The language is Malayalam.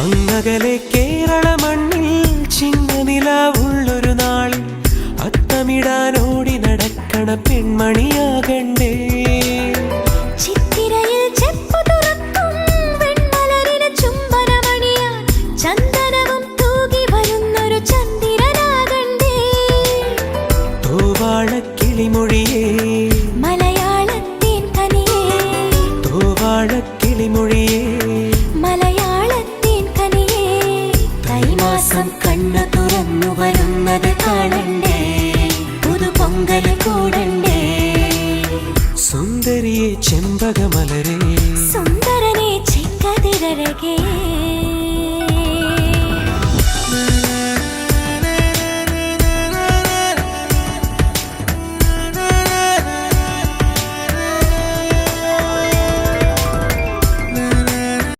അങ്ങകലെ കേരള മണ്ണിൽ ചിങ്ങനിലാവുള്ളൊരു നാളിൽ അത്തമിടാനോടി നടക്കണ പെൺമണിയാകണ്ടേ. ചിത്തിരയിൽ ചെപ്പു തുറക്കും വെൺമലരിന് ചുംബനമണിയാൻ ചന്ദനവും തൂകി വരുന്നൊരു ചന്ദ്രനാകണ്ടേ. തോവാളക്കിളിമൊഴിയേ മലയാളത്തിൻ കനിയേ, തോവാളക്കിളിമൊഴിയേ മലയാളത്തിൻ കനിയേ. തൈമാസം കണ്ണു തുറന്നു വരുന്നത് കാണണ്ടേ, പുതുപൊങ്കൽ കൂടണ്ടേ. സുന്ദരിയെ ചെമ്പകമലരേ, സുന്ദരനെ ചെങ്കതിരഴകേ.